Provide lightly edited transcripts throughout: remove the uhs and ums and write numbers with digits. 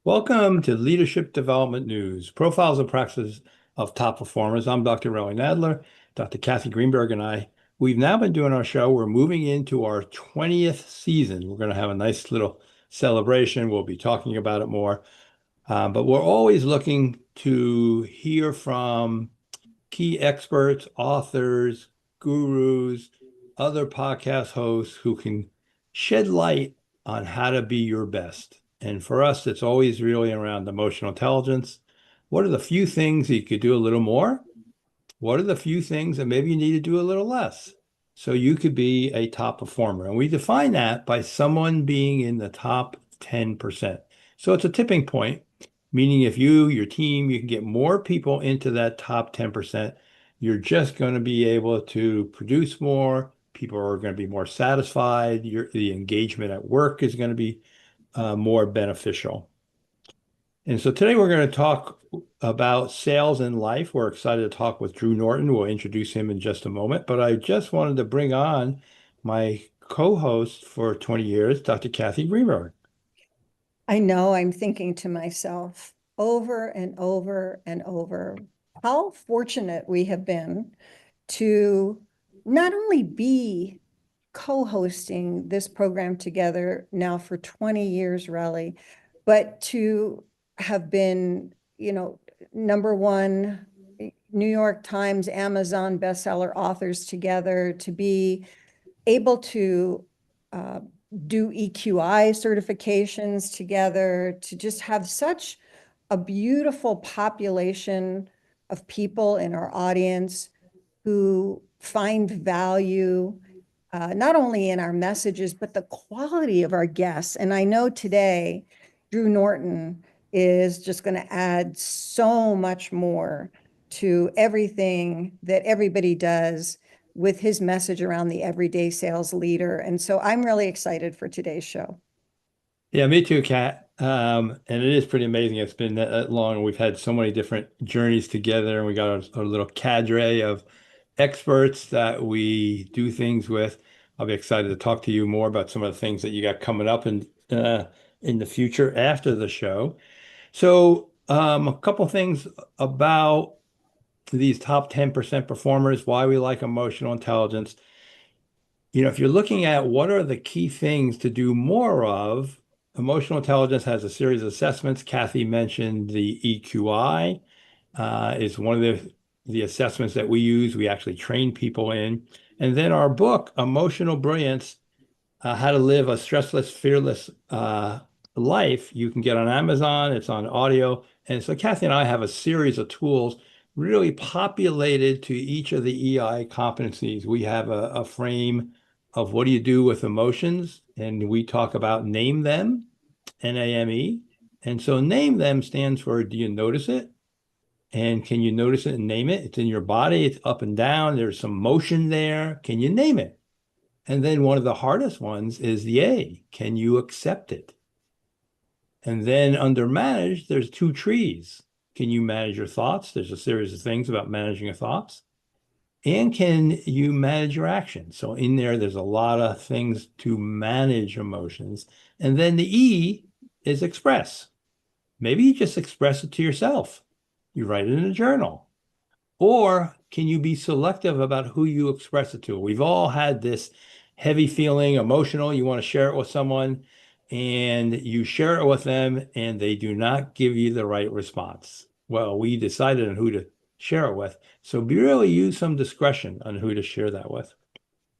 Welcome to Leadership Development News, Profiles and Practices of Top Performers. I'm Dr. Rowan Nadler. Dr. Kathy Greenberg and we've now been doing our show. We're moving into our 20th season. We're going to have a nice little celebration. We'll be talking about it more. But we're always looking to hear from key experts, authors, gurus, other podcast hosts who can shed light on how to be your best. And for us, it's always really around emotional intelligence. What are the few things that you could do a little more? What are the few things that maybe you need to do a little less? So you could be a top performer. And we define that by someone being in the top 10%. So it's a tipping point, meaning if you, your team, you can get more people into that top 10%, you're just going to be able to produce more. People are going to be more satisfied. The engagement at work is going to be more beneficial. And so today we're going to talk about sales in life. We're excited to talk with Drew Norton. We'll introduce him in just a moment, but I just wanted to bring on my co-host for 20 years, Dr. Kathy Greenberg. I know I'm thinking to myself over and over and over how fortunate we have been to not only be co-hosting this program together now for 20 years, really, but to have been, number one New York Times, Amazon bestseller authors together, to be able to do EQI certifications together, to just have such a beautiful population of people in our audience who find value not only in our messages, but the quality of our guests. And I know today, Drew Norton is just going to add so much more to everything that everybody does with his message around the everyday sales leader. And so I'm really excited for today's show. Yeah, me too, Kat. And it is pretty amazing. It's been that long. We've had so many different journeys together, and we got a little cadre of experts that we do things with. I'll be excited to talk to you more about some of the things that you got coming up in the future after the show. So, a couple things about these top 10% performers, why we like emotional intelligence. If you're looking at what are the key things to do more of, emotional intelligence has a series of assessments. Kathy mentioned the EQI is one of the assessments that we use. We actually train people in. And then our book, Emotional Brilliance, How to Live a Stressless, Fearless Life, you can get on Amazon. It's on audio. And so Kathy and I have a series of tools really populated to each of the EI competencies. We have a frame of what do you do with emotions, and we talk about name them, NAME. And so name them stands for, do you notice it? And can you notice it and name it? It's in your body, it's up and down, there's some motion there. Can you name it? And then one of the hardest ones is the A. Can you accept it? And then under manage, there's two trees. Can you manage your thoughts? There's a series of things about managing your thoughts. And can you manage your actions? So in there's a lot of things to manage emotions. And then the E is express. Maybe you just express it to yourself. You write it in a journal. Or can you be selective about who you express it to? We've all had this heavy feeling, emotional, you want to share it with someone, and you share it with them, and they do not give you the right response. Well, we decided on who to share it with. So really use some discretion on who to share that with.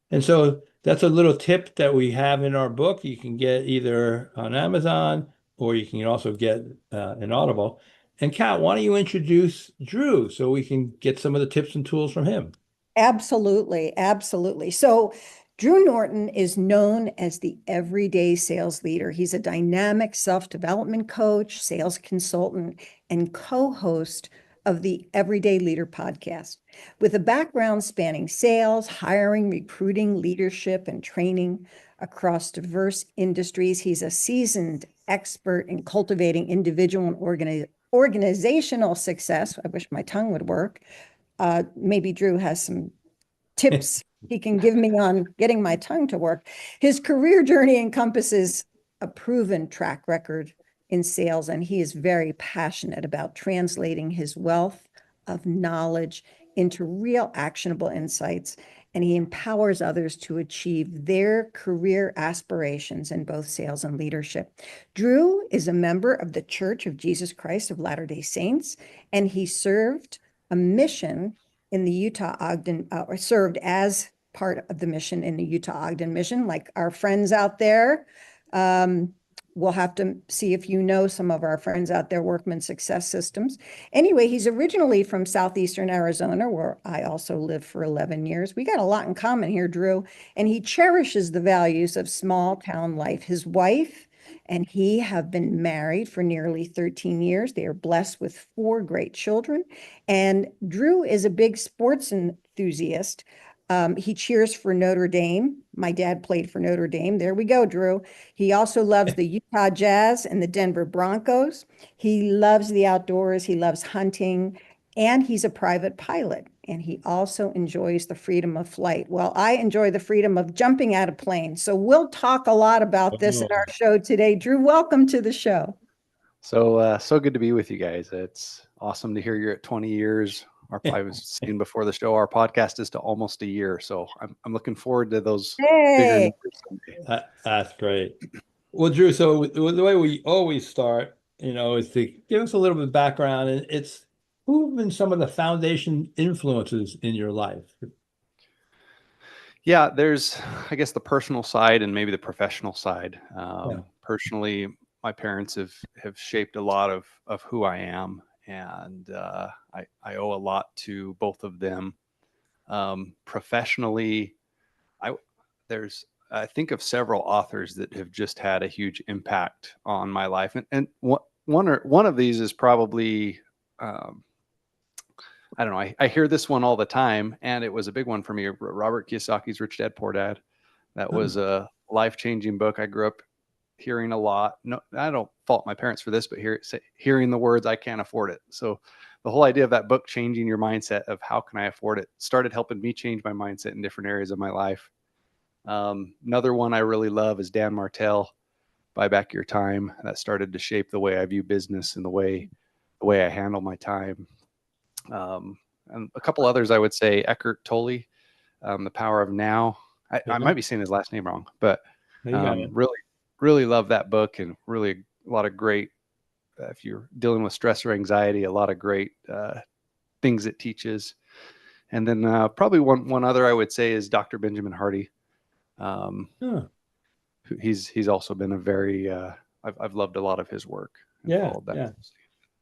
And so that's a little tip that we have in our book. You can get either on Amazon or you can also get an Audible. And Kat, why don't you introduce Drew so we can get some of the tips and tools from him? Absolutely, absolutely. So Drew Norton is known as the everyday sales leader. He's a dynamic self-development coach, sales consultant, and co-host of the Everyday Leader podcast. With a background spanning sales, hiring, recruiting, leadership, and training across diverse industries, he's a seasoned expert in cultivating individual and organizational success. I wish my tongue would work. Maybe Drew has some tips he can give me on getting my tongue to work. His career journey encompasses a proven track record in sales, and he is very passionate about translating his wealth of knowledge into real actionable insights. And he empowers others to achieve their career aspirations in both sales and leadership. Drew is a member of the Church of Jesus Christ of Latter-day Saints, and he served a mission in the Utah Ogden, or served as part of the mission in the Utah Ogden Mission, like our friends out there. We'll have to see if you know some of our friends out there, Workman Success Systems. Anyway, he's originally from southeastern Arizona, where I also lived for 11 years. We got a lot in common here, Drew. And he cherishes the values of small town life. His wife and he have been married for nearly 13 years. They are blessed with 4 great children. And Drew is a big sports enthusiast. He cheers for Notre Dame. My dad played for Notre Dame. There we go, Drew. He also loves the Utah Jazz and the Denver Broncos. He loves the outdoors. He loves hunting, and he's a private pilot. And he also enjoys the freedom of flight. Well, I enjoy the freedom of jumping out of planes. So we'll talk a lot about this in our Oh. show today. Drew, welcome to the show. So good to be with you guys. It's awesome to hear you're at 20 years. I was saying before the show, our podcast is to almost a year. So I'm looking forward to those bigger Hey. numbers someday. That's great. Well, Drew, so the way we always start, is to give us a little bit of background, and it's who've been some of the foundation influences in your life? Yeah, there's, I guess, the personal side and maybe the professional side. Yeah. Personally, my parents have shaped a lot of who I am, and I owe a lot to both of them. Professionally, I there's I think of several authors that have just had a huge impact on my life, and one of these is probably I don't know. I hear this one all the time, and it was a big one for me. Robert Kiyosaki's Rich Dad Poor Dad. That was a life-changing book. I grew up hearing a lot. No, I don't fault my parents for this, but hearing the words, "I can't afford it." So the whole idea of that book changing your mindset of how can I afford it started helping me change my mindset in different areas of my life. Another one I really love is Dan Martell, Buy Back Your Time. That started to shape the way I view business and the way I handle my time. And a couple others I would say, Eckhart Tolle, The Power of Now. I might be saying his last name wrong, but You got it. really love that book, and really a lot of great, if you're dealing with stress or anxiety, a lot of great things it teaches. And then probably one other I would say is Dr. Benjamin Hardy. Huh. He's also been a very I've loved a lot of his work and Yeah, followed that. yeah.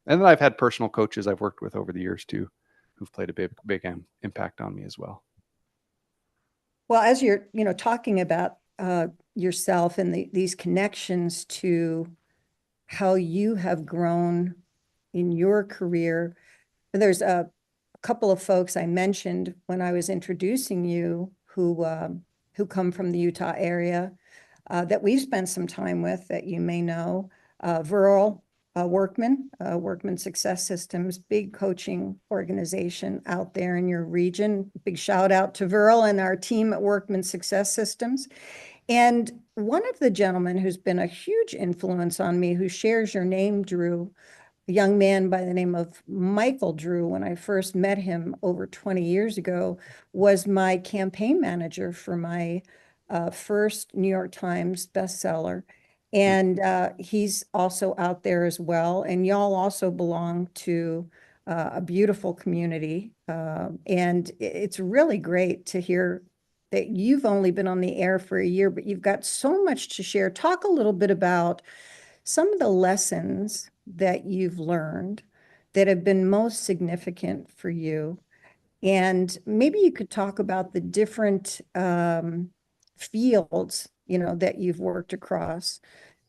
And then I've had personal coaches I've worked with over the years too, who've played a big impact on me as well. Well, as you're, talking about yourself and these connections to how you have grown in your career, there's a couple of folks I mentioned when I was introducing you who come from the Utah area that we've spent some time with that you may know. Viral Workman Success Systems, big coaching organization out there in your region. Big shout out to Viral and our team at Workman Success Systems. And one of the gentlemen who's been a huge influence on me, who shares your name, Drew, a young man by the name of Michael Drew, when I first met him over 20 years ago, was my campaign manager for my first New York Times bestseller. And he's also out there as well. And y'all also belong to a beautiful community. And it's really great to hear that you've only been on the air for a year, but you've got so much to share. Talk a little bit about some of the lessons that you've learned that have been most significant for you. And maybe you could talk about the different fields, that you've worked across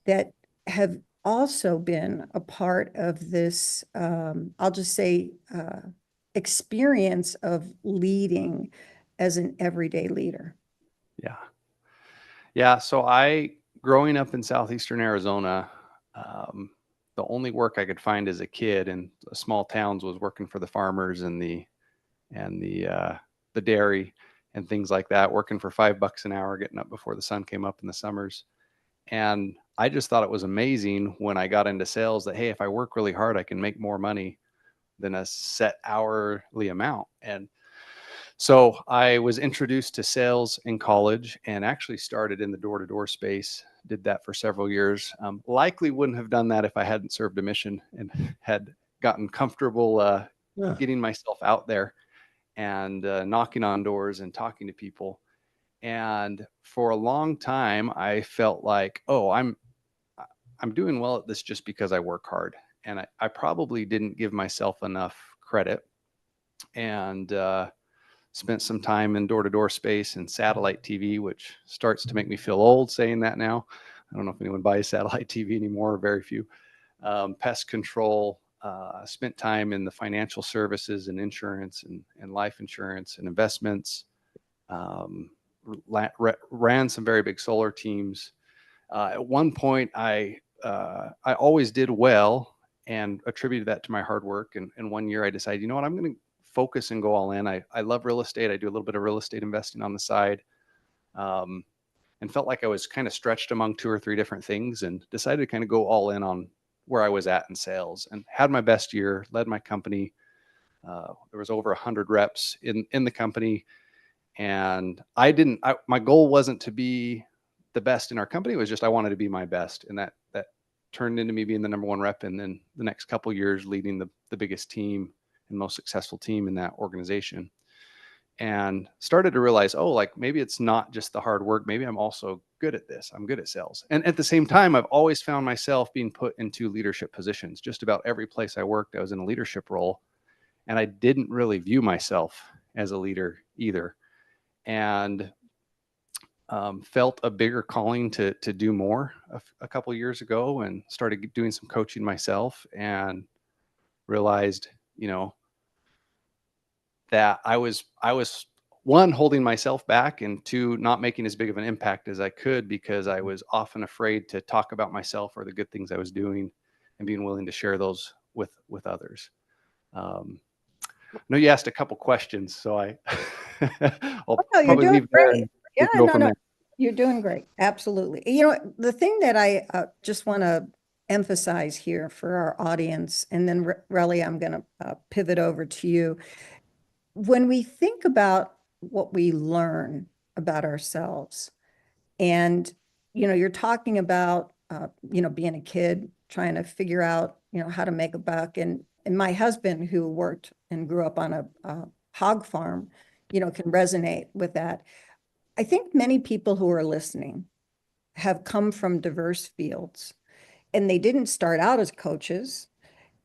that have also been a part of this, I'll just say, experience of leading as an everyday leader. Yeah. Yeah. So growing up in southeastern Arizona, the only work I could find as a kid in small towns was working for the farmers and the dairy and things like that, working for $5 an hour, getting up before the sun came up in the summers. And I just thought it was amazing when I got into sales that, hey, if I work really hard, I can make more money than a set hourly amount. And so I was introduced to sales in college and actually started in the door-to-door space, did that for several years. Likely wouldn't have done that if I hadn't served a mission and had gotten comfortable Yeah. getting myself out there and knocking on doors and talking to people. And for a long time, I felt like, oh, I'm doing well at this just because I work hard. And I probably didn't give myself enough credit, and spent some time in door-to-door space and satellite TV, which starts to make me feel old saying that now. I don't know if anyone buys satellite TV anymore, very few. Pest control, spent time in the financial services and insurance and life insurance and investments. Ran some very big solar teams. At one point, I always did well and attributed that to my hard work. And one year I decided, you know what, I'm going to focus and go all in. I love real estate. I do a little bit of real estate investing on the side, and felt like I was kind of stretched among 2 or 3 different things, and decided to kind of go all in on where I was at in sales, and had my best year, led my company. There was over 100 reps in the company. And my goal wasn't to be the best in our company. It was just, I wanted to be my best. And that turned into me being the number 1 rep. And then the next couple of years leading the biggest team and most successful team in that organization. And started to realize, oh, like maybe it's not just the hard work. Maybe I'm also good at this. I'm good at sales. And at the same time, I've always found myself being put into leadership positions. Just about every place I worked, I was in a leadership role. And I didn't really view myself as a leader either. And felt a bigger calling to do more a couple of years ago, and started doing some coaching myself, and realized, that I was 1, holding myself back, and 2, not making as big of an impact as I could, because I was often afraid to talk about myself or the good things I was doing, and being willing to share those with others. I know you asked a couple questions, so I'll Oh, no, you're probably doing leave there great. and Yeah, go no, from no, there. you're doing great. Absolutely. The thing that I just want to emphasize here for our audience, and then Relly, I'm going to pivot over to you. When we think about what we learn about ourselves, and you're talking about being a kid trying to figure out how to make a buck, and my husband, who worked and grew up on a hog farm, can resonate with that. I think many people who are listening have come from diverse fields, and they didn't start out as coaches,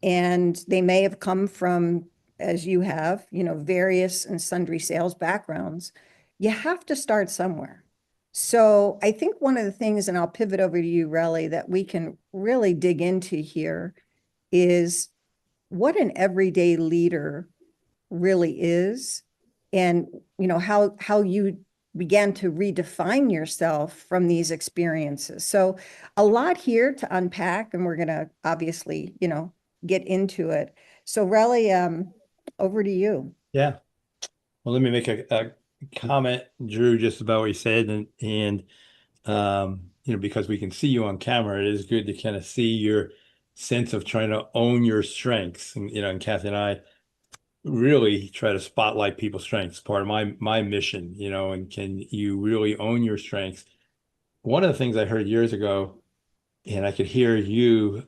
and they may have come from, as you have, various and sundry sales backgrounds. You have to start somewhere. So I think one of the things, and I'll pivot over to you, Relly, that we can really dig into here is what an everyday leader really is, and how you began to redefine yourself from these experiences. So a lot here to unpack, and we're going to obviously get into it. So Relly, over to you. Yeah. Well, let me make a comment, Drew, just about what you said, and because we can see you on camera, it is good to kind of see your sense of trying to own your strengths. And Kathy and I really try to spotlight people's strengths, part of my mission, and can you really own your strengths? One of the things I heard years ago, and I could hear you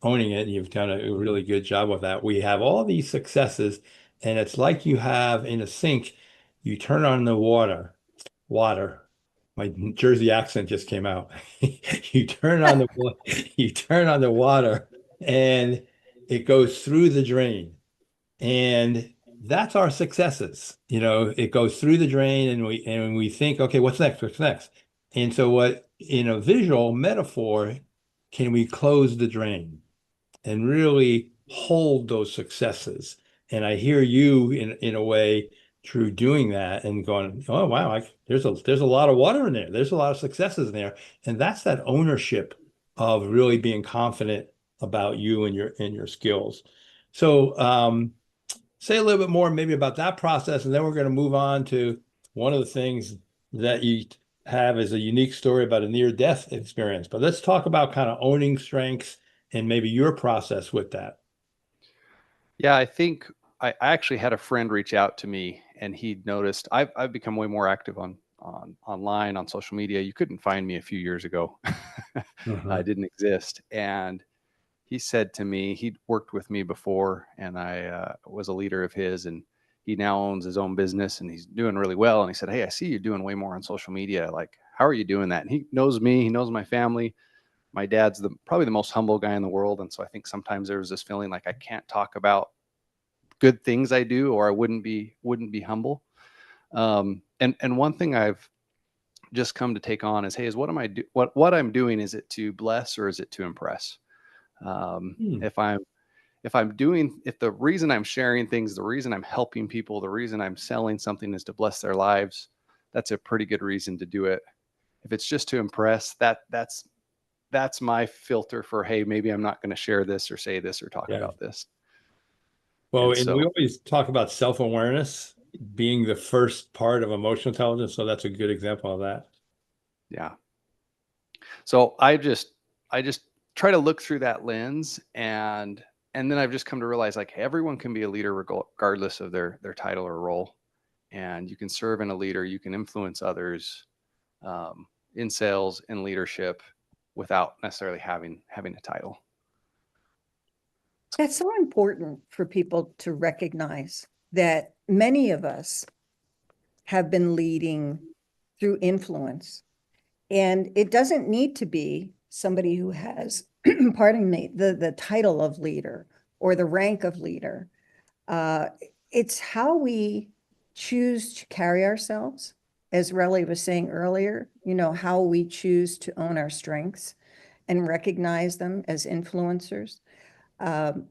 owning it, and you've done a really good job with that. We have all these successes, and it's like you have in a sink, you turn on the water. My Jersey accent just came out. You turn on you turn on the water, and it goes through the drain. And that's our successes. It goes through the drain, and we think, okay, what's next? What's next? And so what, in a visual metaphor, can we close the drain and really hold those successes? And I hear you in a way through doing that and going, oh wow, there's a lot of water in there. There's a lot of successes in there. And that's that ownership of really being confident about you and your skills. So say a little bit more maybe about that process, and then we're going to move on to one of the things that you have is a unique story about a near-death experience. But let's talk about kind of owning strengths and maybe your process with that. Yeah, I think I actually had a friend reach out to me, and he'd noticed I've become way more active on online, on social media. You couldn't find me a few years ago. I Uh-huh. didn't exist. And he said to me, he'd worked with me before, and I was a leader of his, and he now owns his own business and he's doing really well. And he said, "Hey, I see you doing way more on social media. Like, how are you doing that?" And he knows me, he knows my family. My dad's probably the most humble guy in the world. And so I think sometimes there was this feeling like I can't talk about good things I do, or I wouldn't be humble. And one thing I've just come to take on is, hey, is what I'm doing, is it to bless or is it to impress? Hmm. If the reason I'm sharing things, the reason I'm helping people, the reason I'm selling something is to bless their lives, that's a pretty good reason to do it. If it's just to impress, that's my filter for, hey, maybe I'm not going to share this or say this or talk Yeah. about this. Well, And and we so, always talk about self-awareness being the first part of emotional intelligence. So that's a good example of that. yeah. So I just try to look through that lens, and then I've just come to realize, like, everyone can be a leader regardless of their title or role. And you can serve in a leader, you can influence others, in sales, in leadership, without necessarily having a title. That's so important for people to recognize that many of us have been leading through influence. And it doesn't need to be somebody who has, pardon me, the title of leader or the rank of leader. Uh, it's how we choose to carry ourselves, as Relly was saying earlier, how we choose to own our strengths and recognize them as influencers. Um,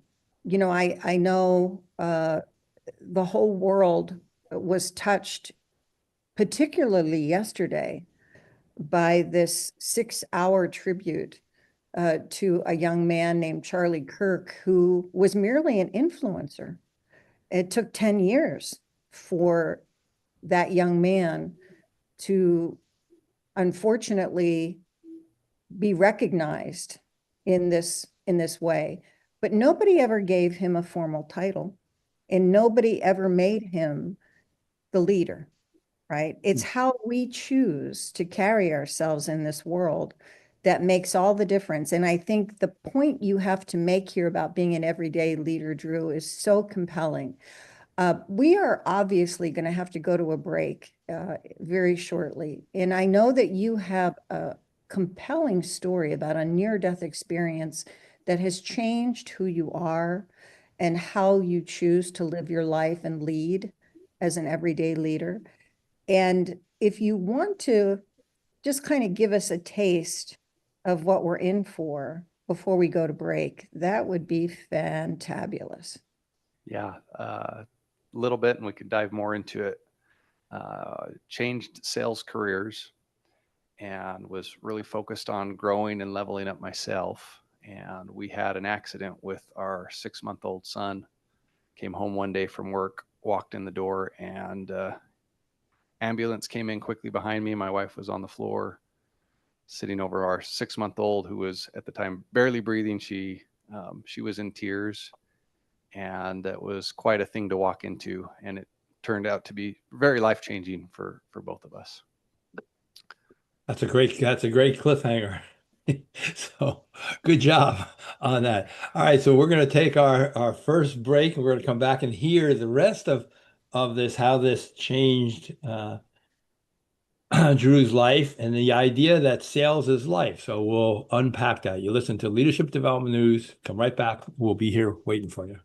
I know the whole world was touched, particularly yesterday, by this 6-hour tribute to a young man named Charlie Kirk, who was merely an influencer. It took 10 years for that young man to unfortunately be recognized in this way. But nobody ever gave him a formal title, and nobody ever made him the leader, right? It's how we choose to carry ourselves in this world that makes all the difference. And I think the point you have to make here about being an everyday leader, Drew, is so compelling. We are obviously going to have to go to a break very shortly. And I know that you have a compelling story about a near-death experience that has changed who you are and how you choose to live your life and lead as an everyday leader. And if you want to just kind of give us a taste of what we're in for before we go to break, that would be fantabulous. Yeah, a little bit, and we could dive more into it. Changed sales careers and was really focused on growing and leveling up myself. And we had an accident with our 6-month-old son. Came home one day from work, walked in the door, and ambulance came in quickly behind me. My wife was on the floor, sitting over our 6-month-old, who was at the time barely breathing. She was in tears, and that was quite a thing to walk into. And it turned out to be very life changing for both of us. That's a great cliffhanger. So good job on that. All right, so we're going to take our first break, and we're going to come back and hear the rest of this, how this changed Drew's life and the idea that sales is life. So we'll unpack that. You listen to Leadership Development News. Come right back. We'll be here waiting for you.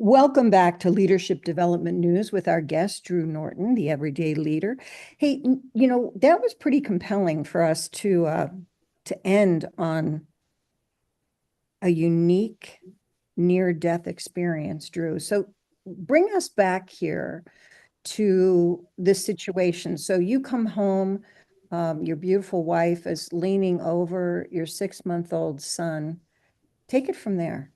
Welcome back to Leadership Development News with our guest, Drew Norton, the everyday leader. Hey, that was pretty compelling for us to end on a unique near-death experience, Drew. So bring us back here to this situation. So you come home, your beautiful wife is leaning over your 6-month-old son. Take it from there.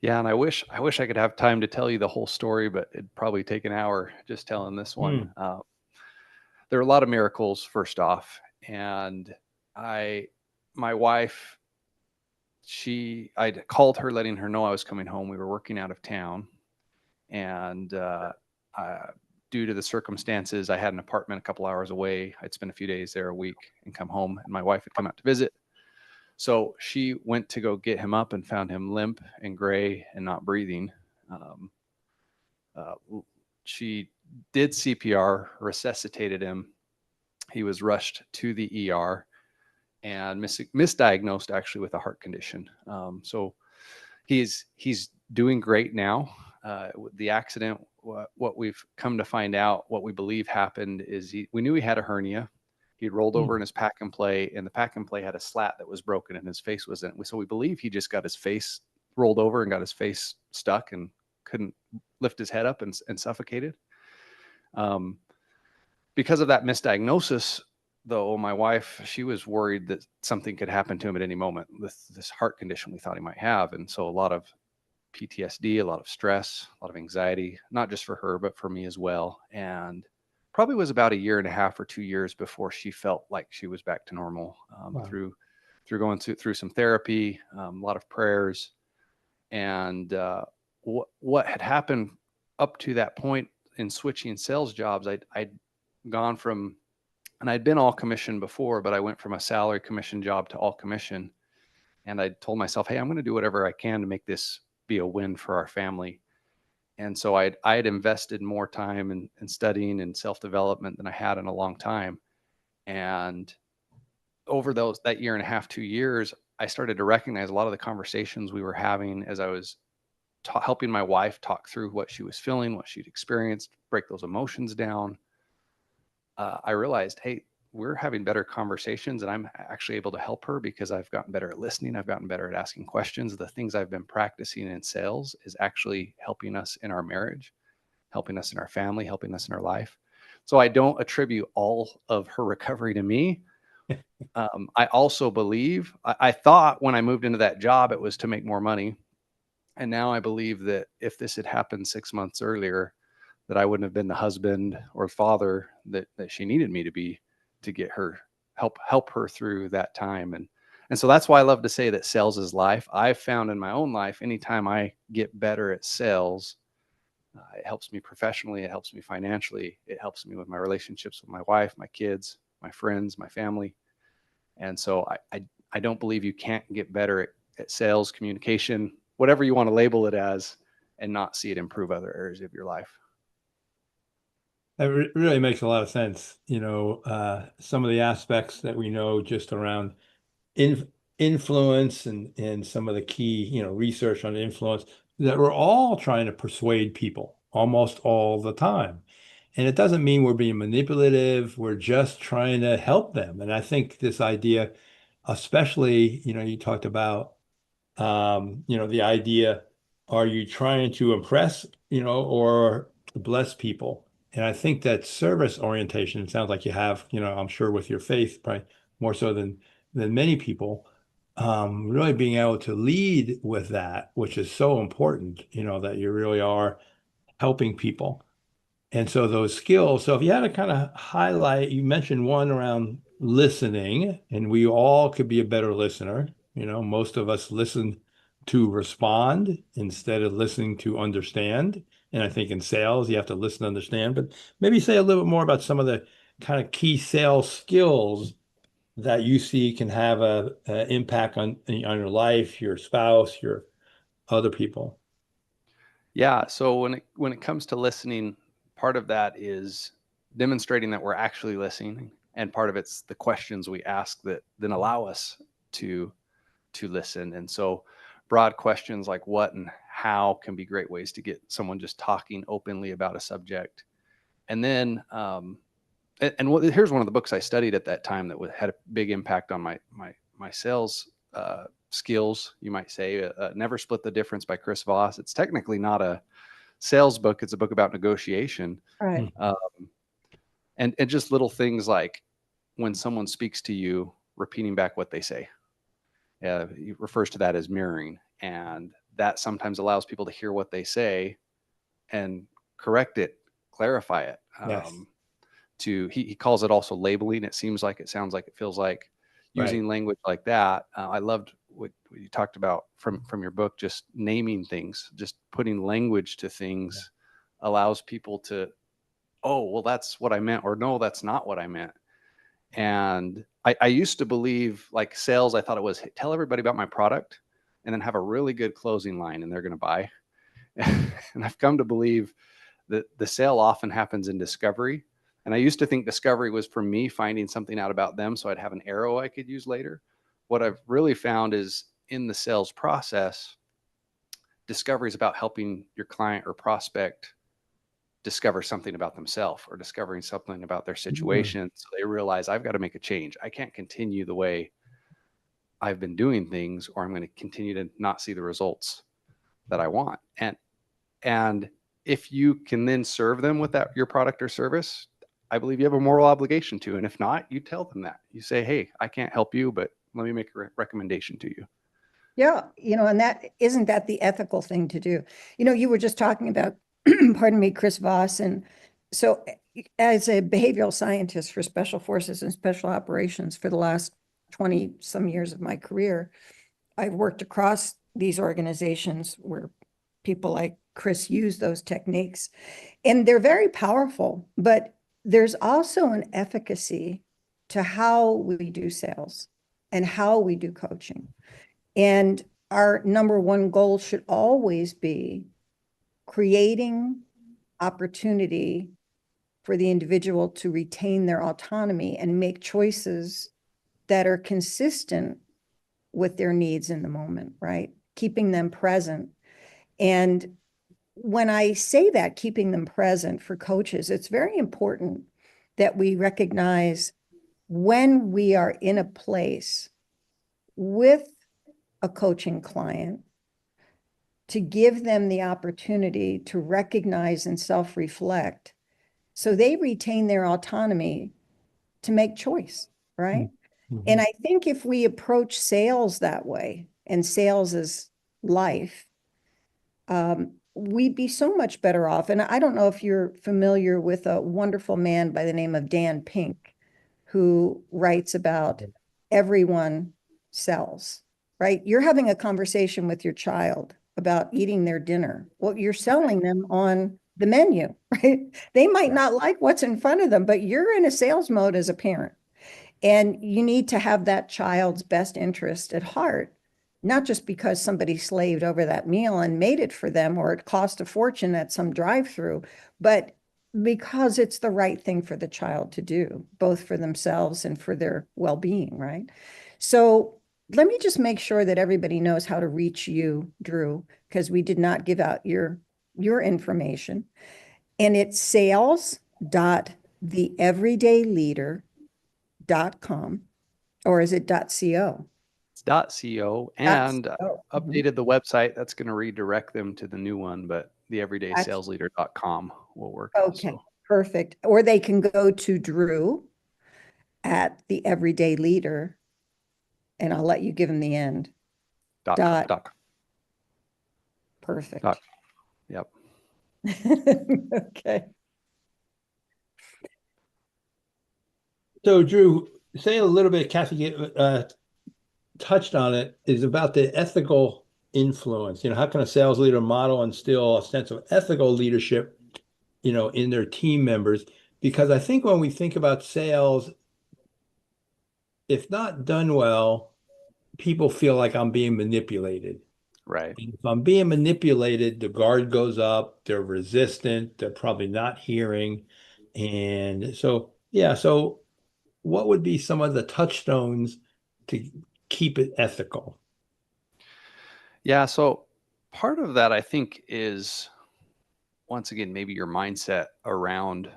Yeah, and I wish I could have time to tell you the whole story, but it'd probably take an hour just telling this one. There are a lot of miracles, first off, and my wife, I called her letting her know I was coming home. We were working out of town, and due to the circumstances, I had an apartment a couple hours away. I'd spend a few days there a week and come home, and my wife had come out to visit. So she went to go get him up and found him limp and gray and not breathing. She did CPR, resuscitated him. He was rushed to the ER and misdiagnosed actually with a heart condition. So he's doing great now. The accident, what we've come to find out, what we believe happened is we knew he had a hernia. He'd rolled over in his pack and play, and the pack and play had a slat that was broken and his face was in it. So we believe he just got his face rolled over and got his face stuck and couldn't lift his head up and suffocated. Because of that misdiagnosis, though, my wife, she was worried that something could happen to him at any moment with this heart condition we thought he might have. And so a lot of PTSD, a lot of stress, a lot of anxiety, not just for her, but for me as well. And probably was about 1.5 years or 2 years before she felt like she was back to normal. Wow. Through going through some therapy, a lot of prayers, and what had happened up to that point in switching sales jobs, I'd gone from, and I'd been all commission before, but I went from a salary commission job to all commission, and I told myself, hey, I'm going to do whatever I can to make this be a win for our family. And so I had invested more time in studying and self-development than I had in a long time. And over that 1.5 years, 2 years, I started to recognize a lot of the conversations we were having as I was helping my wife talk through what she was feeling, what she'd experienced, break those emotions down. I realized, hey, we're having better conversations and I'm actually able to help her because I've gotten better at listening. I've gotten better at asking questions. The things I've been practicing in sales is actually helping us in our marriage, helping us in our family, helping us in our life. So I don't attribute all of her recovery to me. I also believe, I thought when I moved into that job, it was to make more money. And now I believe that if this had happened 6 months earlier, that I wouldn't have been the husband or father that she needed me to be to get her help her through that time. And so that's why I love to say that sales is life. I've found in my own life, anytime I get better at sales, it helps me professionally, it helps me financially, it helps me with my relationships with my wife, my kids, my friends, my family. And so I don't believe you can't get better at sales, communication, whatever you want to label it as, and not see it improve other areas of your life. That really makes a lot of sense. Some of the aspects that we know just around influence and some of the key, research on influence that we're all trying to persuade people almost all the time. And it doesn't mean we're being manipulative. We're just trying to help them. And I think this idea, especially, you talked about, the idea, are you trying to impress, or to bless people? And I think that service orientation sounds like you have, I'm sure with your faith, probably more so than many people, really being able to lead with that, which is so important, that you really are helping people. And so those skills, so if you had to kind of highlight, you mentioned one around listening, and we all could be a better listener. Most of us listen to respond instead of listening to understand. And I think in sales, you have to listen to understand, but maybe say a little bit more about some of the kind of key sales skills that you see can have a impact on your life, your spouse, your other people. Yeah. So when it comes to listening, part of that is demonstrating that we're actually listening, and part of it's the questions we ask that then allow us to listen. And so broad questions like what and how can be great ways to get someone just talking openly about a subject. And then, here's one of the books I studied at that time that had a big impact on my sales skills, you might say. Never Split the Difference by Chris Voss. It's technically not a sales book. It's a book about negotiation. Right. And just little things like when someone speaks to you, repeating back what they say. He refers to that as mirroring. And that sometimes allows people to hear what they say and correct it, clarify it. Yes. He calls it also labeling. It seems like, it sounds like, it feels like, using language like that. I loved what you talked about from your book, just naming things, just putting language to things allows people to, oh, well, that's what I meant, or no, that's not what I meant. And I used to believe, like sales, I thought it was tell everybody about my product and then have a really good closing line and they're going to buy. And I've come to believe that the sale often happens in discovery. And I used to think discovery was for me finding something out about them so I'd have an arrow I could use later. What I've really found is in the sales process, discovery is about helping your client or prospect discover something about themselves or discovering something about their situation. So they realize, I've got to make a change. I can't continue the way I've been doing things, or I'm going to continue to not see the results that I want. And if you can then serve them with that, your product or service, I believe you have a moral obligation to. And if not, you tell them that. You say, hey, I can't help you, but let me make a recommendation to you. Yeah. And isn't that the ethical thing to do? You were just talking about, pardon me, Chris Voss. And so as a behavioral scientist for special forces and special operations for the last 20 some years of my career, I've worked across these organizations where people like Chris use those techniques, and they're very powerful, but there's also an efficacy to how we do sales and how we do coaching. And our number one goal should always be creating opportunity for the individual to retain their autonomy and make choices that are consistent with their needs in the moment, right? Keeping them present. And when I say that, keeping them present for coaches, it's very important that we recognize when we are in a place with a coaching client to give them the opportunity to recognize and self-reflect so they retain their autonomy to make choice, right? And I think if we approach sales that way, and sales is life, we'd be so much better off. And I don't know if you're familiar with a wonderful man by the name of Dan Pink, who writes about everyone sells, right? You're having a conversation with your child about eating their dinner. Well, you're selling them on the menu, right? They might not like what's in front of them, but you're in a sales mode as a parent. And you need to have that child's best interest at heart, not just because somebody slaved over that meal and made it for them, or it cost a fortune at some drive-through, but because it's the right thing for the child to do, both for themselves and for their well-being, right? So let me just make sure that everybody knows how to reach you, Drew, because we did not give out your information. And it's sales.theeverydayleader.com, or is it .co? It's .co, and updated the website. That's going to redirect them to the new one, but theeverydaysalesleader.com will work. Okay, also. Perfect. Or they can go to Drew at the Everyday Leader, and I'll let you give them the end. Doc. Perfect. Doc. Yep. Okay. So, Drew, say a little bit, Kathy touched on it, is about the ethical influence. How can a sales leader model and instill a sense of ethical leadership, in their team members? Because I think when we think about sales, if not done well, people feel like I'm being manipulated. Right. And if I'm being manipulated, the guard goes up, they're resistant, they're probably not hearing. And so, so what would be some of the touchstones to keep it ethical? Yeah. So Part of that, I think, is once again maybe your mindset around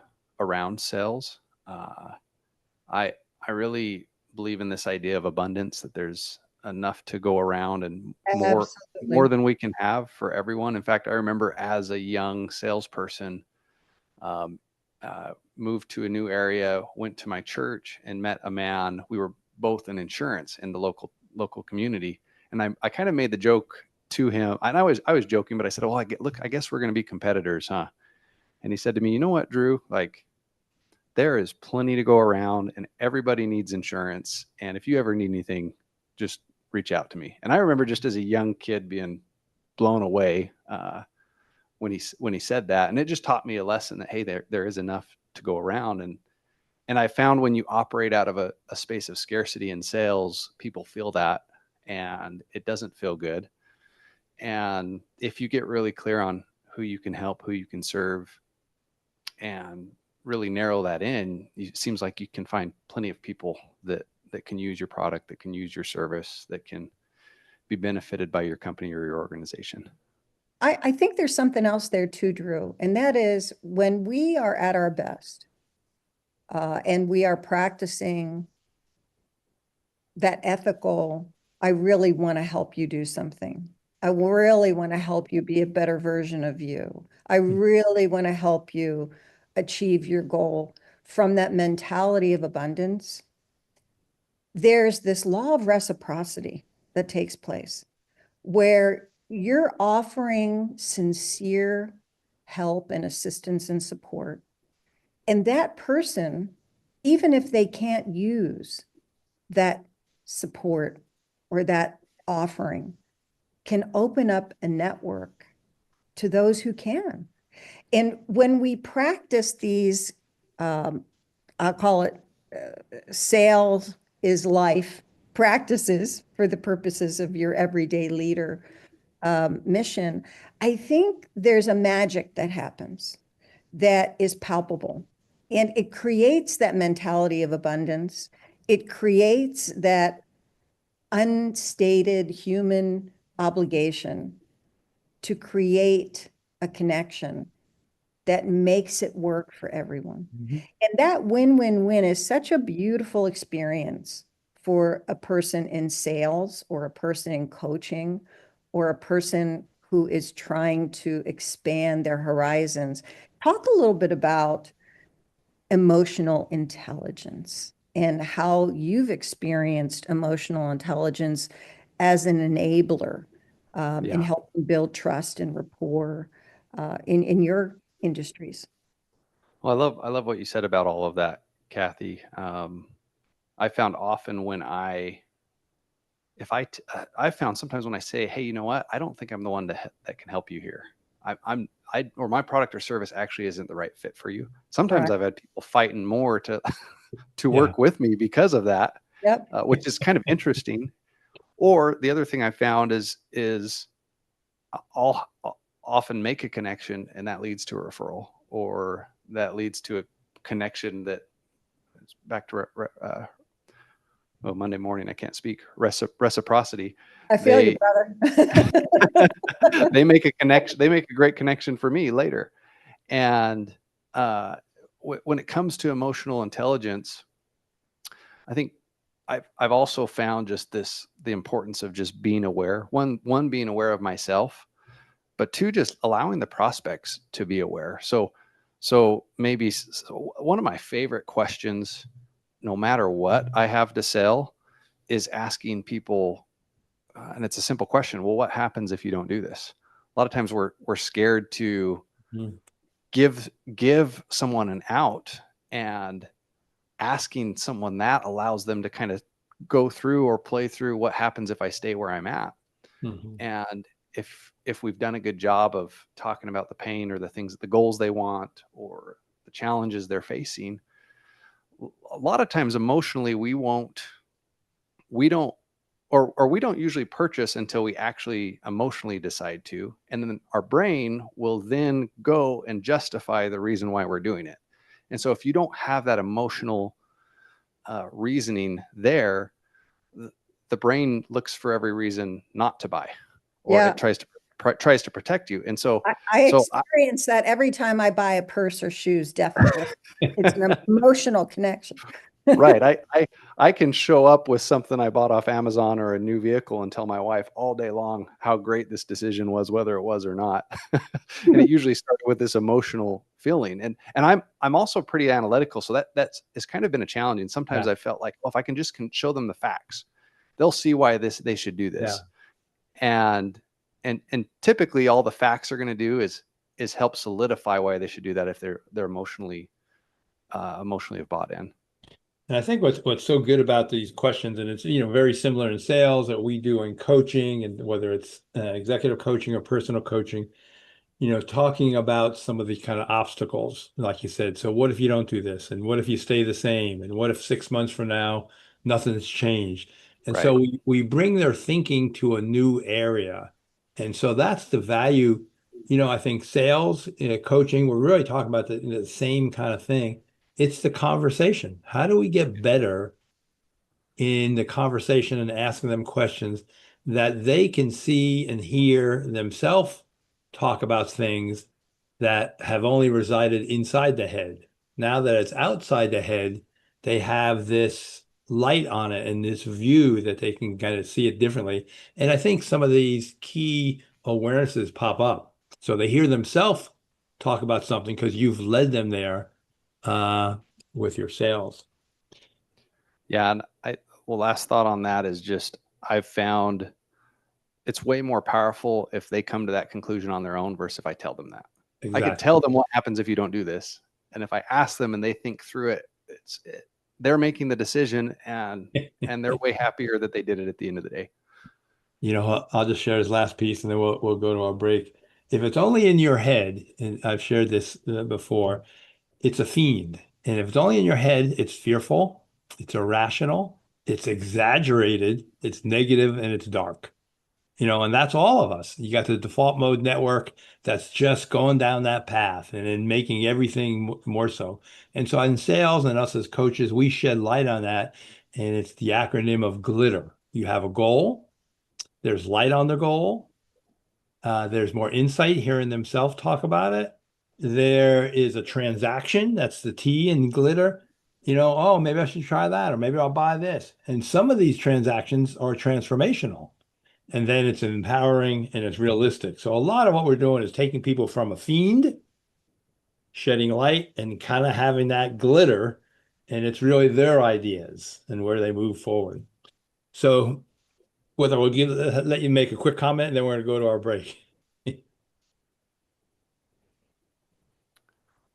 sales. I I really believe in this idea of abundance, that there's enough to go around and more Absolutely. than we can have for everyone. In fact, I remember as a young salesperson, um, moved to a new area, went to my church and met a man. We were both in insurance in the local community, and I kind of made the joke to him, and I was joking, but I said, "Well, I guess we're going to be competitors, huh?" And he said to me, "You know what, Drew? Like, there is plenty to go around, and everybody needs insurance. And if you ever need anything, just reach out to me." And I remember just as a young kid being blown away when he said that, and it just taught me a lesson that, hey, there is enough to go around. And I found when you operate out of a space of scarcity in sales, people feel that, and it doesn't feel good. And if you get really clear on who you can help, who you can serve, and really narrow that in, it seems like you can find plenty of people that can use your product, that can use your service, that can be benefited by your company or your organization. I think there's something else there too, Drew, and that is when we are at our best, and we are practicing that ethical, I really want to help you do something. I really want to help you be a better version of you. I really want to help you achieve your goal from that mentality of abundance. There's this law of reciprocity that takes place where you're offering sincere help and assistance and support. And that person, even if they can't use that support or that offering, can open up a network to those who can. And when we practice these, I'll call it sales is life practices for the purposes of your everyday leader mission, I think there's a magic that happens that is palpable. And it creates that mentality of abundance. It creates that unstated human obligation to create a connection that makes it work for everyone. Mm-hmm. And that win-win-win is such a beautiful experience for a person in sales or a person in coaching or a person who is trying to expand their horizons. Talk a little bit about emotional intelligence and how you've experienced emotional intelligence as an enabler in Yeah. helping build trust and rapport in your industries. Well, I love what you said about all of that, Kathy. I found often when I found sometimes when I say, "Hey, you know what? I don't think I'm the one that can help you here. Or my product or service actually isn't the right fit for you." Sometimes Right. I've had people fighting more to Yeah. work with me because of that, Yep. which is kind of interesting. Or the other thing I found is I'll often make a connection, and that leads to a referral, or that leads to a connection that is back to Monday morning. I can't speak. Reciprocity. I feel you, They brother. they make a connection. They make a great connection for me later. And when it comes to emotional intelligence, I think I've also found just the importance of just being aware. One being aware of myself, but two, just allowing the prospects to be aware. So maybe one of my favorite questions, no matter what I have to sell, is asking people, and it's a simple question. Well, what happens if you don't do this? A lot of times we're scared to Mm. give someone an out, and asking someone that allows them to kind of go through or play through what happens if I stay where I'm at. Mm-hmm. And if we've done a good job of talking about the pain or the things, the goals they want or the challenges they're facing, a lot of times emotionally we don't or we don't usually purchase until we actually emotionally decide to, and then our brain will then go and justify the reason why we're doing it. And so if you don't have that emotional reasoning there, the brain looks for every reason not to buy, or Yeah. it tries to tries to protect you. And so, I experience that every time I buy a purse or shoes, definitely. It's an emotional connection. right. I can show up with something I bought off Amazon or a new vehicle and tell my wife all day long how great this decision was, whether it was or not. And it usually started with this emotional feeling. And I'm also pretty analytical. So that's it's kind of been a challenge. And sometimes Yeah. I felt like, well, if I can just show them the facts, they'll see why they should do this. And typically all the facts are going to do is help solidify why they should do that if they're emotionally have bought in. And I think what's so good about these questions, and it's very similar in sales that we do in coaching, and whether it's executive coaching or personal coaching, talking about some of the kind of obstacles, like you said. So what if you don't do this? And what if you stay the same? And what if 6 months from now, nothing's changed? And Right. so we bring their thinking to a new area. And so that's the value. I think sales, coaching, we're really talking about the same kind of thing. It's the conversation. How do we get better in the conversation and asking them questions that they can see and hear themselves talk about things that have only resided inside the head? Now that it's outside the head, they have this light on it and this view that they can kind of see it differently. And I think some of these key awarenesses pop up. So they hear themselves talk about something because you've led them there uh, with your sales. Yeah. And last thought on that is just, I've found it's way more powerful if they come to that conclusion on their own versus if I tell them that. I could Exactly. tell them what happens if you don't do this. And if I ask them and they think through it, they're making the decision and they're way happier that they did it at the end of the day. I'll just share this last piece and then we'll go to our break. If it's only in your head, and I've shared this before, it's a fiend. And if it's only in your head, it's fearful, it's irrational, it's exaggerated, it's negative, and it's dark. And that's all of us. You got the default mode network that's just going down that path and then making everything more so. And so in sales and us as coaches, we shed light on that. And it's the acronym of glitter. You have a goal, there's light on the goal. There's more insight hearing themselves talk about it. There is a transaction. That's the T in glitter. Oh, maybe I should try that, or maybe I'll buy this. And some of these transactions are transformational. And then it's empowering and it's realistic. So a lot of what we're doing is taking people from a fiend, shedding light, and kind of having that glitter. And it's really their ideas and where they move forward. So whether let you make a quick comment, and then we're going to go to our break.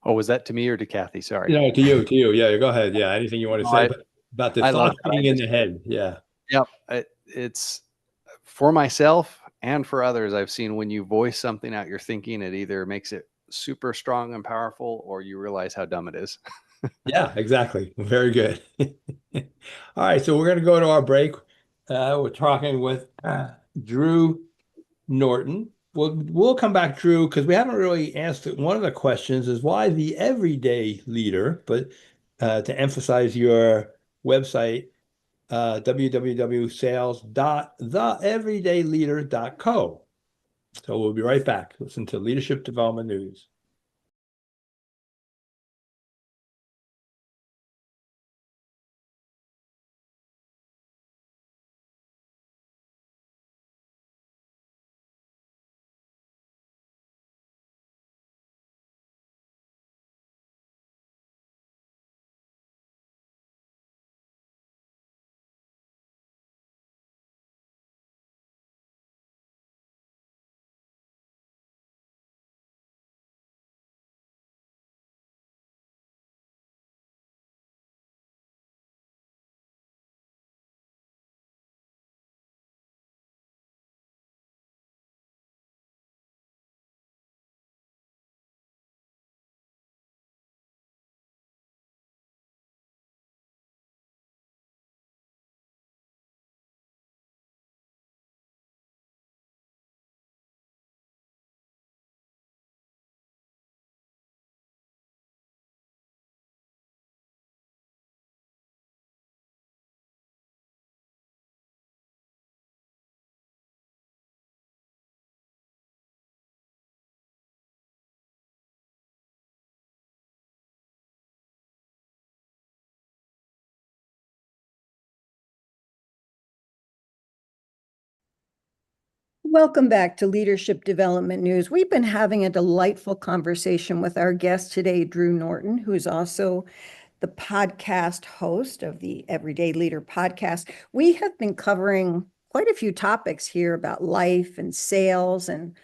Oh, was that to me or to Kathy? Sorry. To you. Yeah, go ahead. Yeah, anything you want to No, say about the I love thoughts that. being in the head. Yeah. Yep. It's for myself and for others. I've seen when you voice something out you're thinking, it either makes it super strong and powerful or you realize how dumb it is. Yeah, exactly. Very good. All right, so we're going to go to our break. We're talking with Drew Norton. We'll come back, Drew, because we haven't really answered one of the questions is why the everyday leader, but to emphasize your website, www.sales.theeverydayleader.co. So we'll be right back. Listen to Leadership Development News. Welcome back to Leadership Development News. We've been having a delightful conversation with our guest today, Drew Norton, who is also the podcast host of the Everyday Leader podcast. We have been covering quite a few topics here about life and sales and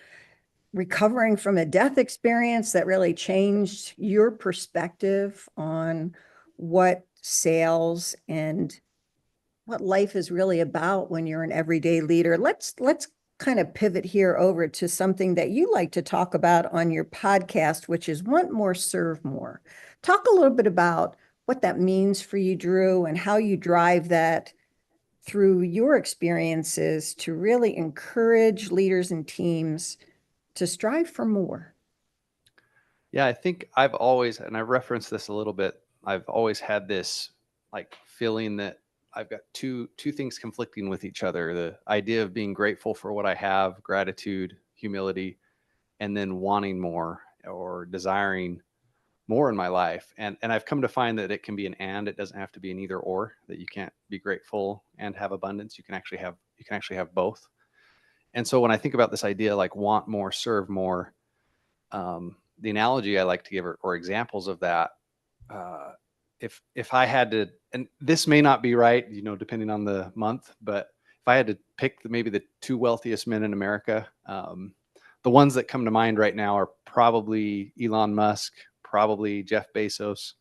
recovering from a death experience that really changed your perspective on what sales and what life is really about when you're an everyday leader. Let's kind of pivot here over to something that you like to talk about on your podcast, which is want more, serve more. Talk a little bit about what that means for you, Drew, and how you drive that through your experiences to really encourage leaders and teams to strive for more. Yeah, I think I've always, and I referenced this a little bit, I've always had this like feeling that I've got two things conflicting with each other. The idea of being grateful for what I have, gratitude, humility, and then wanting more or desiring more in my life. And I've come to find that it can be an and, it doesn't have to be an either or, that you can't be grateful and have abundance. You can actually have both. And so when I think about this idea like want more, serve more, the analogy I like to give or examples of that, if I had to, and this may not be right, depending on the month, but if I had to pick maybe the two wealthiest men in America, the ones that come to mind right now are probably Elon Musk, probably Jeff Bezos.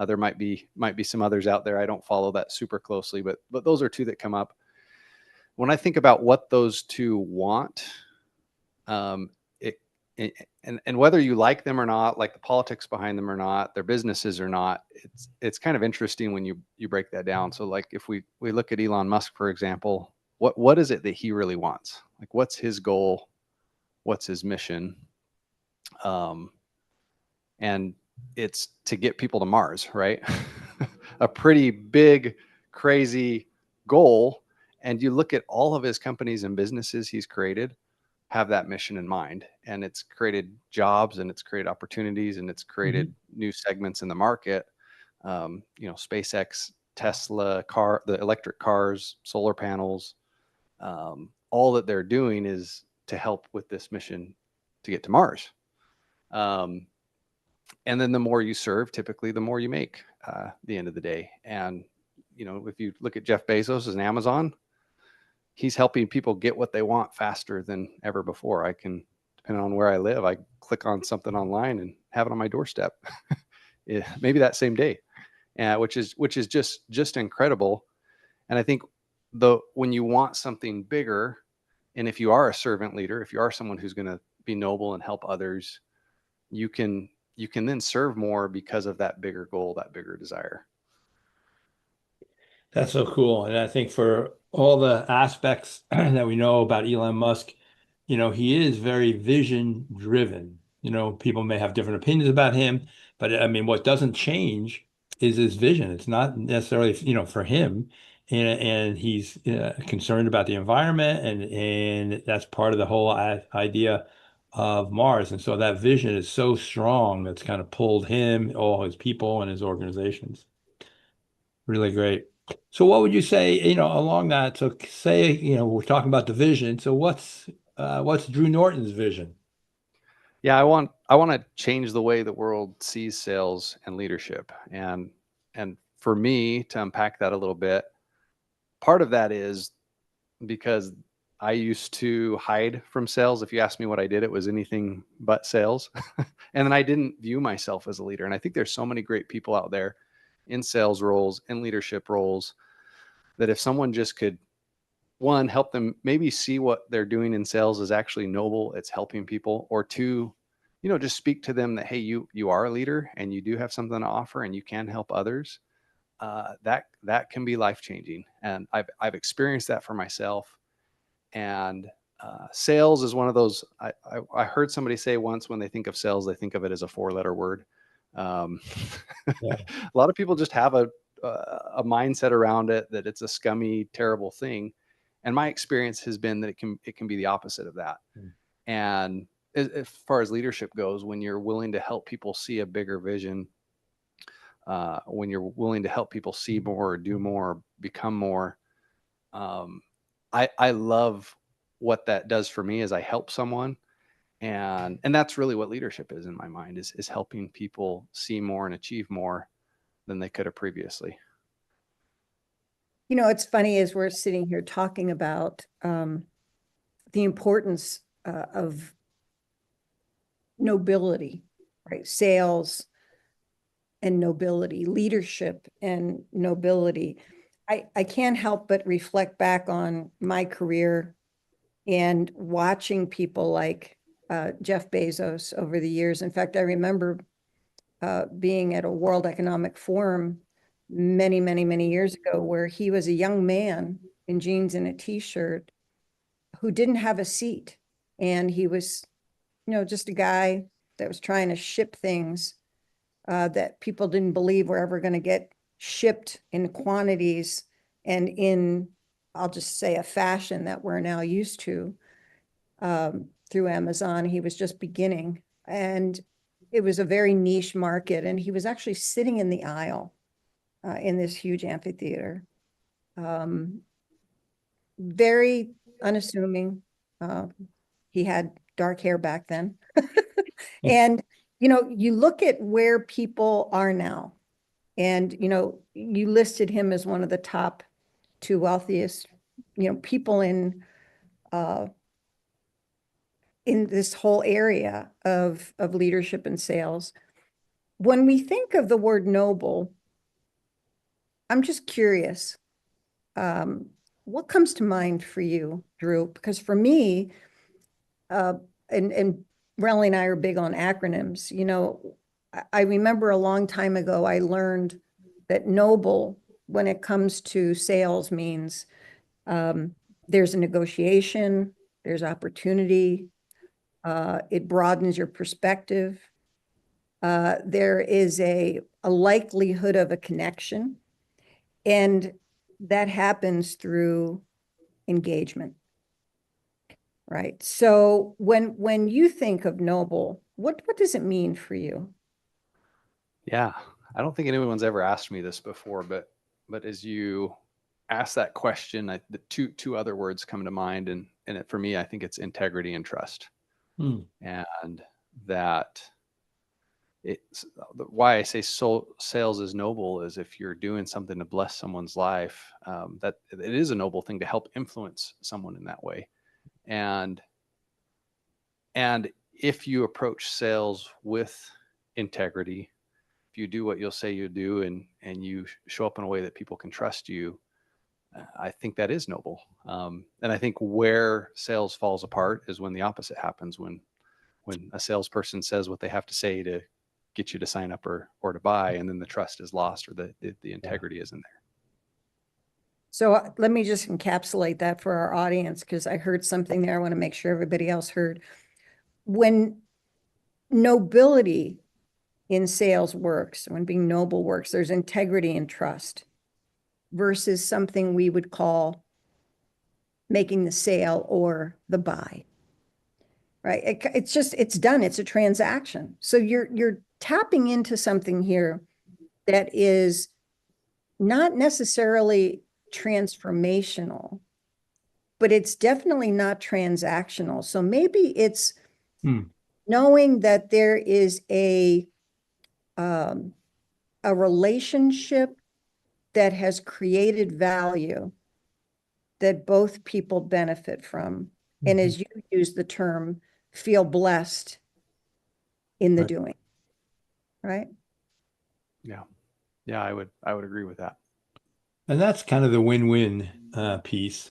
There might be some others out there. I don't follow that super closely, but those are two that come up. When I think about what those two want, and whether you like them or not, like the politics behind them or not, their businesses or not, it's kind of interesting when you break that down. So like if we look at Elon Musk, for example, what is it that he really wants? Like what's his goal? What's his mission? And it's to get people to Mars, right? A pretty big, crazy goal. And you look at all of his companies and businesses he's created have that mission in mind, and it's created jobs and it's created opportunities and it's created new segments in the market. SpaceX, Tesla, the electric cars, solar panels, all that they're doing is to help with this mission to get to Mars. And then the more you serve, typically the more you make the end of the day. And, if you look at Jeff Bezos as an Amazon, he's helping people get what they want faster than ever before. I can, depending on where I live, I click on something online and have it on my doorstep. Maybe that same day, which is just incredible. And I think when you want something bigger, and if you are a servant leader, if you are someone who's going to be noble and help others, you can then serve more because of that bigger goal, that bigger desire. That's so cool. And I think for all the aspects that we know about Elon Musk, he is very vision driven. People may have different opinions about him, but I mean, what doesn't change is his vision. It's not necessarily, for him. And he's concerned about the environment, and that's part of the whole idea of Mars. And so that vision is so strong that's kind of pulled him, all his people, and his organizations. Really great. So what would you say, along that? So say, we're talking about the vision. So what's Drew Norton's vision? Yeah, I want to change the way the world sees sales and leadership. And for me to unpack that a little bit, part of that is because I used to hide from sales. If you asked me what I did, it was anything but sales. And then I didn't view myself as a leader. And I think there's so many great people out there in sales roles, in leadership roles, that if someone just could, one, help them maybe see what they're doing in sales is actually noble, it's helping people, or two, just speak to them that, hey, you are a leader and you do have something to offer and you can help others. That can be life-changing. And I've experienced that for myself. And sales is one of those, I heard somebody say once, when they think of sales, they think of it as a 4-letter word. Yeah. A lot of people just have a mindset around it that it's a scummy, terrible thing. And my experience has been that it can be the opposite of that. And as far as leadership goes, when you're willing to help people see a bigger vision, when you're willing to help people see more, do more, become more, I love what that does for me is I help someone. And that's really what leadership is in my mind, is helping people see more and achieve more than they could have previously. You know, it's funny as we're sitting here talking about the importance of nobility, right? Sales and nobility, leadership and nobility. I can't help but reflect back on my career and watching people like Jeff Bezos over the years. In fact, I remember being at a World Economic Forum many, many, many years ago, where he was a young man in jeans and a t-shirt who didn't have a seat. And he was, you know, just a guy that was trying to ship things that people didn't believe were ever going to get shipped in quantities and in, I'll just say, a fashion that we're now used to through Amazon. He was just beginning, and it was a very niche market. And he was actually sitting in the aisle in this huge amphitheater. Very unassuming. He had dark hair back then. And, you know, you look at where people are now, and, you know, you listed him as one of the top 2 wealthiest, you know, people in this whole area of leadership and sales. When we think of the word noble, I'm just curious, what comes to mind for you, Drew? Because for me, and Relly and I are big on acronyms. You know, I remember a long time ago, I learned that noble, when it comes to sales, means there's a negotiation, there's opportunity, it broadens your perspective. There is a likelihood of a connection, and that happens through engagement, right? So when you think of noble, what does it mean for you? Yeah, I don't think anyone's ever asked me this before, but as you ask that question, the two other words come to mind, and for me, I think it's integrity and trust. And that it's why I say sales is noble is if you're doing something to bless someone's life, that it is a noble thing to help influence someone in that way. And if you approach sales with integrity, if you do what you'll say you do, and you show up in a way that people can trust you, I think that is noble. And I think where sales falls apart is when the opposite happens, when a salesperson says what they have to say to get you to sign up or to buy, and then the trust is lost, or the integrity isn't there. So let me just encapsulate that for our audience, because I heard something there I want to make sure everybody else heard. When nobility in sales works, when being noble works, there's integrity and trust versus something we would call making the sale or the buy, right? It's just, it's done. It's a transaction. So you're tapping into something here that is not necessarily transformational, but it's definitely not transactional. So maybe it's knowing that there is a relationship that has created value that both people benefit from. And as you use the term, feel blessed in the doing, right? Yeah. Yeah, I would agree with that. And that's kind of the win-win piece.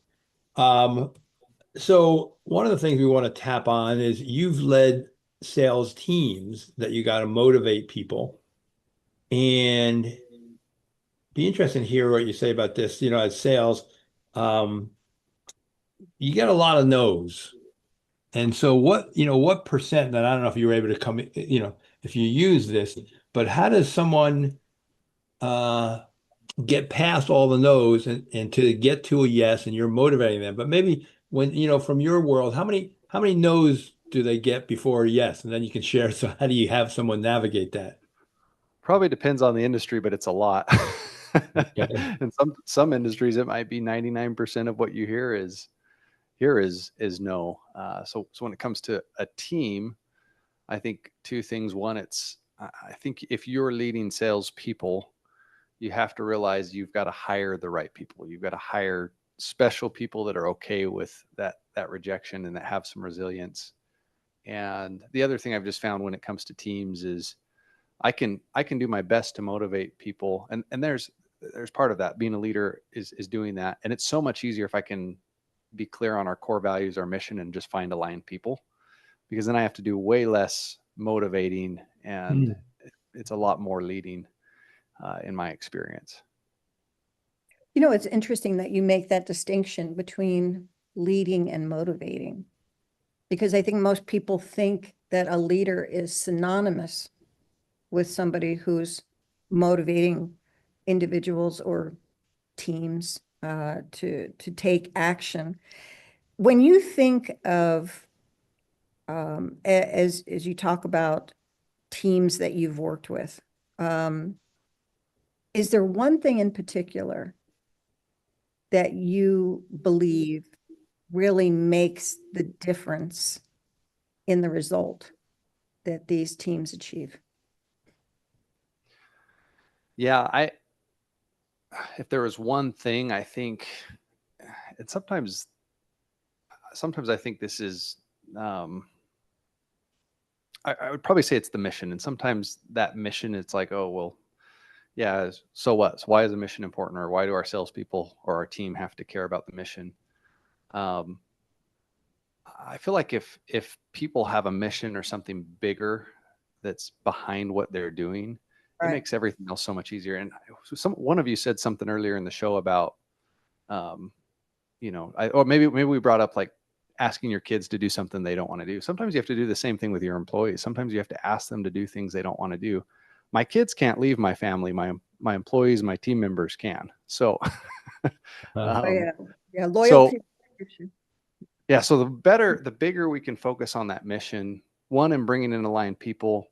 So one of the things we want to tap on is you've led sales teams that you got to motivate people, and be interested to hear what you say about this. You know, as sales, you get a lot of no's. And so what percent, that I don't know if you were able to come, if you use this, but how does someone get past all the no's and to get to a yes, and you're motivating them? But maybe when, from your world, how many no's do they get before a yes? And then you can share. So how do you have someone navigate that? Probably depends on the industry, but it's a lot. Okay. In some industries, it might be 99% of what you hear is here is no. So when it comes to a team, I think two things. One, I think if you're leading salespeople, you have to realize you've got to hire the right people. You've got to hire special people that are okay with that rejection and that have some resilience. And the other thing I've just found when it comes to teams is I can do my best to motivate people. And there's part of that. Being a leader is doing that. And it's so much easier if I can be clear on our core values, our mission, and just find aligned people, because then I have to do way less motivating and it's a lot more leading in my experience. You know, it's interesting that you make that distinction between leading and motivating, because I think most people think that a leader is synonymous with somebody who's motivating individuals or teams to take action. When you think of, as you talk about teams that you've worked with, is there one thing in particular that you believe really makes the difference in the result that these teams achieve? Yeah, if there was one thing, I think it's sometimes I think this is, I would probably say it's the mission. And sometimes that mission, it's like, oh, well, yeah, so what? So why is the mission important? Or why do our salespeople or our team have to care about the mission? I feel like if people have a mission or something bigger that's behind what they're doing, it makes everything else so much easier. And one of you said something earlier in the show about, or maybe we brought up like asking your kids to do something they don't want to do. Sometimes you have to do the same thing with your employees. Sometimes you have to ask them to do things they don't want to do. My kids can't leave my family. My employees, my team members can. So, Loyalty. So the bigger we can focus on that mission, one, and bringing in aligned people,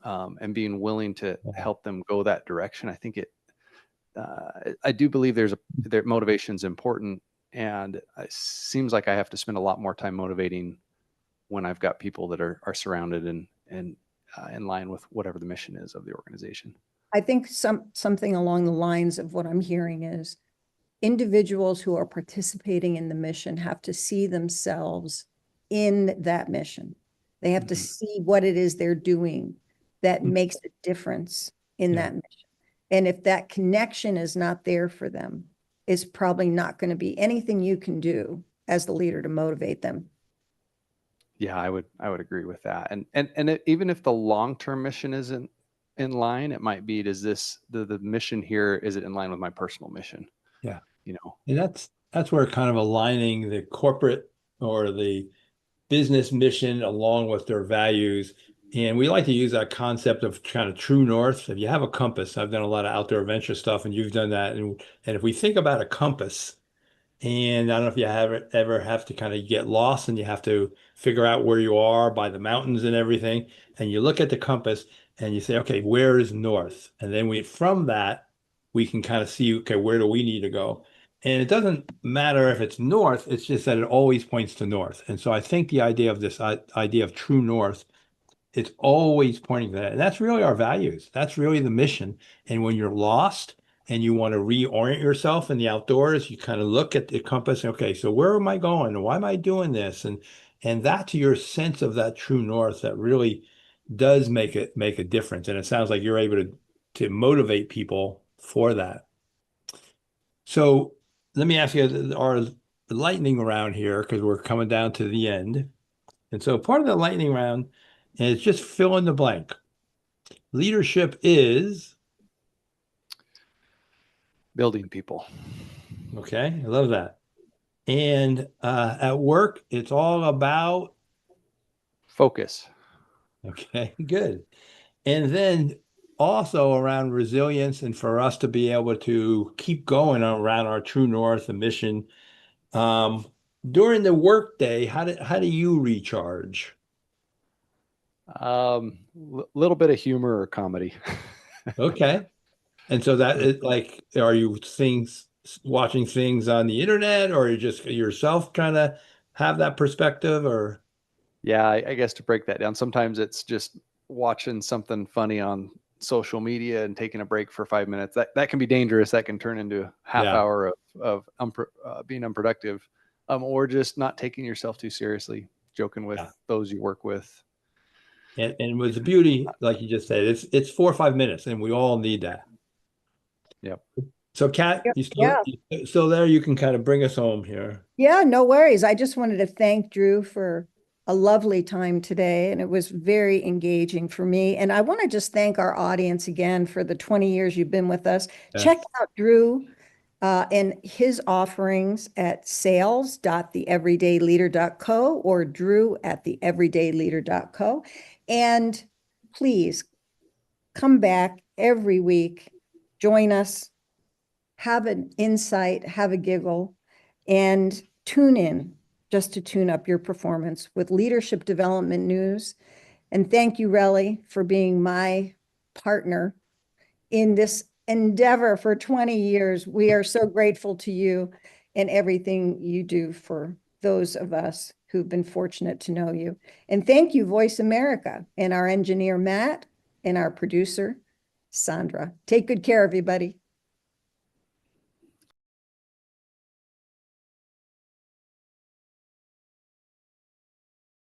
and being willing to help them go that direction. I think I do believe their motivation is important, and it seems like I have to spend a lot more time motivating when I've got people that are surrounded and in line with whatever the mission is of the organization. I think something along the lines of what I'm hearing is individuals who are participating in the mission have to see themselves in that mission. They have to see what it is they're doing that makes a difference in that mission. And if that connection is not there for them, it's probably not going to be anything you can do as the leader to motivate them. Yeah, I would agree with that. And even if the long-term mission isn't in line, it might be, does the mission here, is it in line with my personal mission? Yeah. And that's where kind of aligning the corporate or the business mission along with their values. And we like to use that concept of kind of true north. If you have a compass, I've done a lot of outdoor adventure stuff and you've done that. And if we think about a compass, and I don't know if you ever have to kind of get lost and you have to figure out where you are by the mountains and everything. And you look at the compass and you say, okay, where is north? And then from that, we can kind of see, okay, where do we need to go? And it doesn't matter if it's north, it's just that it always points to north. And so I think the idea of this idea of true north, it's always pointing to that. And that's really our values. That's really the mission. And when you're lost and you want to reorient yourself in the outdoors, you kind of look at the compass and, okay, so where am I going? Why am I doing this? And that's your sense of that true north that really does make a difference. And it sounds like you're able to motivate people for that. So let me ask you our lightning round here, because we're coming down to the end. And so part of the lightning round is just fill in the blank. Leadership is? building people. Okay, I love that. And at work, it's all about? Focus. Okay, good. And then also around resilience and for us to be able to keep going around our true north, the mission. During the workday, how do you recharge? Little bit of humor or comedy. Okay. And so that is like, are you seeing watching things on the internet, or you just yourself kind of have that perspective, or Yeah, I guess to break that down, sometimes it's just watching something funny on social media and taking a break for 5 minutes. That can be dangerous. That can turn into a half yeah, hour of being unproductive, or just not taking yourself too seriously, joking with yeah. those you work with. And with the beauty, like you just said, it's 4 or 5 minutes, and we all need that. Yep. So, Kat, Yeah. you still there? You can kind of bring us home here. Yeah, no worries. I just wanted to thank Drew for a lovely time today, and it was very engaging for me. And I want to just thank our audience again for the 20 years you've been with us. Check Yes. out Drew and his offerings at sales.theeverydayleader.co or drew@theeverydayleader.co. And please come back every week, join us, have an insight, have a giggle, and tune in just to tune up your performance with leadership development news. And thank you, Relly, for being my partner in this endeavor for 20 years. We are so grateful to you and everything you do for those of us who've been fortunate to know you. And thank you, Voice America, and our engineer, Matt, and our producer, Sandra. Take good care, everybody.